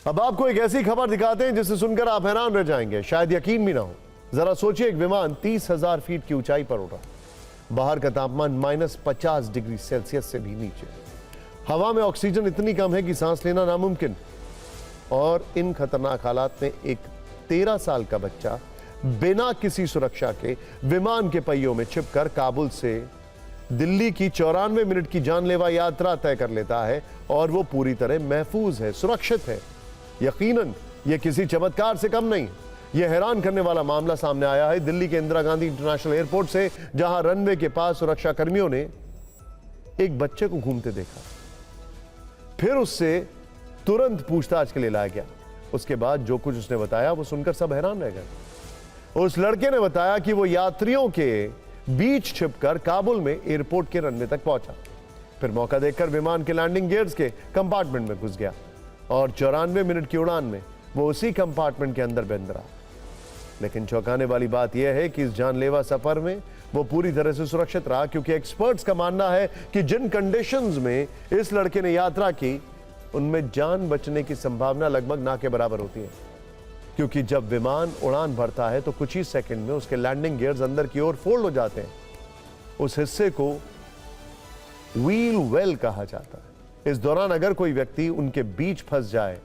अब आपको एक ऐसी खबर दिखाते हैं जिसे सुनकर आप हैरान रह जाएंगे, शायद यकीन भी ना हो। जरा सोचिए, एक विमान 30,000 फीट की ऊंचाई पर उड़ रहा, बाहर का तापमान -50 डिग्री सेल्सियस से भी नीचे, हवा में ऑक्सीजन इतनी कम है कि सांस लेना नामुमकिन। और इन खतरनाक हालात में एक 13 साल का बच्चा बिना किसी सुरक्षा के विमान के पहियों में छिपकर काबुल से दिल्ली की 94 मिनट की जानलेवा यात्रा तय कर लेता है और वो पूरी तरह महफूज है, सुरक्षित है। यकीनन ये किसी चमत्कार से कम नहीं। यह हैरान करने वाला मामला सामने आया है दिल्ली के इंदिरा गांधी इंटरनेशनल एयरपोर्ट से, जहां रनवे के पास सुरक्षा कर्मियों ने एक बच्चे को घूमते देखा। फिर उससे तुरंत पूछताछ के लिए लाया गया। उसके बाद जो कुछ उसने बताया वो सुनकर सब हैरान रह गए। उस लड़के ने बताया कि वो यात्रियों के बीच छिपकर काबुल में एयरपोर्ट के रनवे तक पहुंचा, फिर मौका देखकर विमान के लैंडिंग गियर्स के कंपार्टमेंट में घुस गया और 94 मिनट की उड़ान में वो उसी कंपार्टमेंट के अंदर बंद रहा। लेकिन चौंकाने वाली बात यह है कि इस जानलेवा सफर में वो पूरी तरह से सुरक्षित रहा, क्योंकि एक्सपर्ट्स का मानना है कि जिन कंडीशंस में इस लड़के ने यात्रा की उनमें जान बचने की संभावना लगभग ना के बराबर होती है। क्योंकि जब विमान उड़ान भरता है तो कुछ ही सेकंड में उसके लैंडिंग गियर्स अंदर की ओर फोल्ड हो जाते हैं। उस हिस्से को व्हील वेल कहा जाता है। इस दौरान अगर कोई व्यक्ति उनके बीच फंस जाए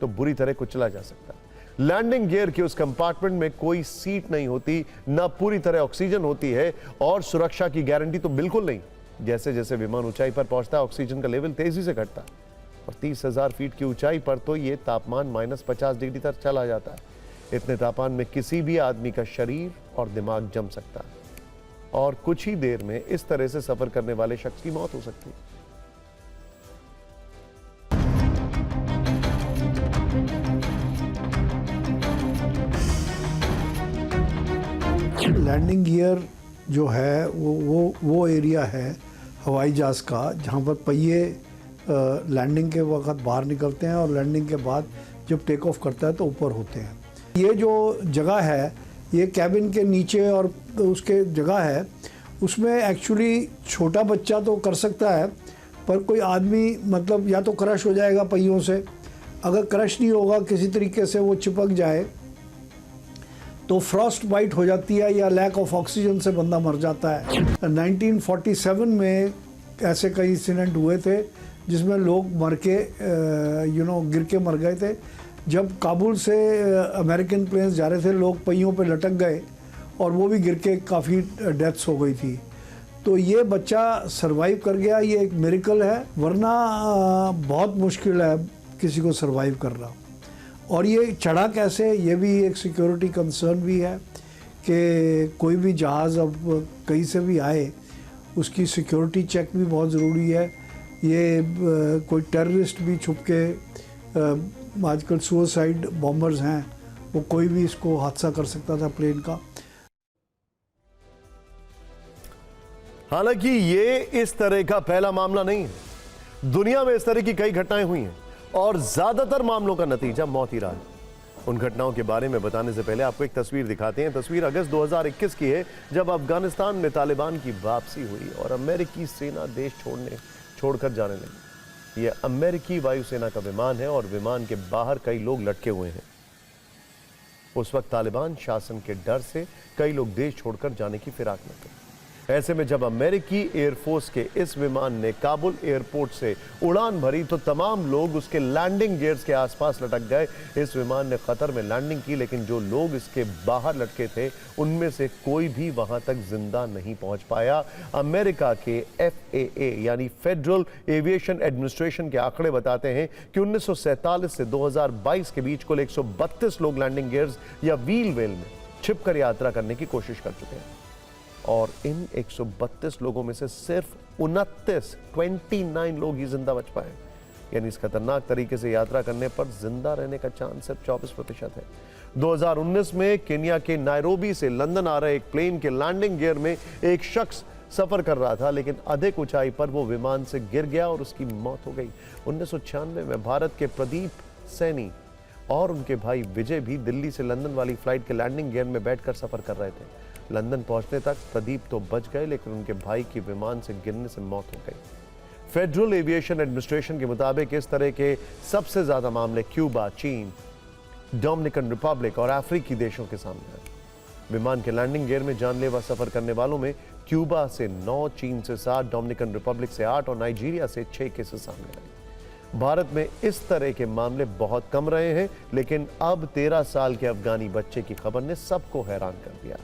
तो बुरी तरह कुचला जा सकता है। लैंडिंग गियर के उस कंपार्टमेंट में कोई सीट नहीं होती, ना पूरी तरह ऑक्सीजन होती है और सुरक्षा की गारंटी तो बिल्कुल नहीं। जैसे जैसे विमान ऊंचाई पर पहुंचता है ऑक्सीजन का लेवल तेजी से घटता है और 30,000 फीट की ऊंचाई पर तो ये तापमान -50 डिग्री तक चला जाता है। इतने तापमान में किसी भी आदमी का शरीर और दिमाग जम सकता है और कुछ ही देर में इस तरह से सफर करने वाले शख्स की मौत हो सकती है। लैंडिंग गियर जो है वो एरिया है हवाई जहाज़ का जहाँ पर पहिए लैंडिंग के वक्त बाहर निकलते हैं और लैंडिंग के बाद जब टेक ऑफ करता है तो ऊपर होते हैं। ये जो जगह है ये कैबिन के नीचे और उसके जगह है, उसमें एक्चुअली छोटा बच्चा तो कर सकता है, पर कोई आदमी मतलब या तो क्रश हो जाएगा पहियों से, अगर क्रश नहीं होगा किसी तरीके से वो चिपक जाए तो फ्रॉस्ट बाइट हो जाती है या लैक ऑफ ऑक्सीजन से बंदा मर जाता है। 1947 में ऐसे कई इंसिडेंट हुए थे जिसमें लोग मर के गिर के मर गए थे। जब काबुल से अमेरिकन प्लेन्स जा रहे थे लोग पहियों पे लटक गए और वो भी गिर के काफ़ी डेथ्स हो गई थी। तो ये बच्चा सरवाइव कर गया, ये एक मिरेकल है, वरना बहुत मुश्किल है किसी को सरवाइव करना। और ये चढ़ा कैसे, ये भी एक सिक्योरिटी कंसर्न भी है कि कोई भी जहाज़ अब कहीं से भी आए उसकी सिक्योरिटी चेक भी बहुत ज़रूरी है। ये कोई टेररिस्ट भी छुप के आजकल सुसाइड बॉम्बर्स हैं, वो कोई भी इसको हादसा कर सकता था प्लेन का। हालांकि ये इस तरह का पहला मामला नहीं है। दुनिया में इस तरह की कई घटनाएं हुई हैं और ज्यादातर मामलों का नतीजा मौत ही रहा है। उन घटनाओं के बारे में बताने से पहले आपको एक तस्वीर दिखाते हैं। तस्वीर अगस्त 2021 की है, जब अफगानिस्तान में तालिबान की वापसी हुई और अमेरिकी सेना देश छोड़कर जाने लगी। यह अमेरिकी वायुसेना का विमान है और विमान के बाहर कई लोग लटके हुए हैं। उस वक्त तालिबान शासन के डर से कई लोग देश छोड़कर जाने की फिराक में थे। ऐसे में जब अमेरिकी एयरफोर्स के इस विमान ने काबुल एयरपोर्ट से उड़ान भरी तो तमाम लोग उसके लैंडिंग गियर्स के आसपास लटक गए। इस विमान ने कतर में लैंडिंग की, लेकिन जो लोग इसके बाहर लटके थे उनमें से कोई भी वहां तक जिंदा नहीं पहुंच पाया। अमेरिका के FAA यानी फेडरल एविएशन एडमिनिस्ट्रेशन के आंकड़े बताते हैं कि 1947 से 2022 के बीच कुल 132 लोग लैंडिंग गियर्स या व्हील वेल में छिपकर यात्रा करने की कोशिश कर चुके हैं और इन 132 लोगों में से सिर्फ 29 लोग ही जिंदा बच पाए। यानी इस खतरनाक तरीके से यात्रा करने पर जिंदा रहने का चांस सिर्फ 24% है। 2019 में केन्या के नायरोबी से लंदन आ रहे एक प्लेन के लैंडिंग गियर में एक शख्स सफर कर रहा था, लेकिन अधिक ऊंचाई पर वो विमान से गिर गया और उसकी मौत हो गई। 1996 में भारत के प्रदीप सैनी और उनके भाई विजय भी दिल्ली से लंदन वाली फ्लाइट के लैंडिंग गियर में बैठकर सफर कर रहे थे। लंदन पहुंचने तक प्रदीप तो बच गए, लेकिन उनके भाई की विमान से गिरने से मौत हो गई। फेडरल एविएशन एडमिनिस्ट्रेशन के मुताबिक इस तरह के सबसे ज्यादा मामले क्यूबा, चीन, डोमिनिकन रिपब्लिक और अफ्रीकी देशों के सामने आए। विमान के लैंडिंग गियर में जानलेवा सफर करने वालों में क्यूबा से 9, चीन से 7, डोमिनिकन रिपब्लिक से 8 और नाइजीरिया से 6 केसेस सामने आए। भारत में इस तरह के मामले बहुत कम रहे हैं, लेकिन अब 13 साल के अफगानी बच्चे की खबर ने सबको हैरान कर दिया।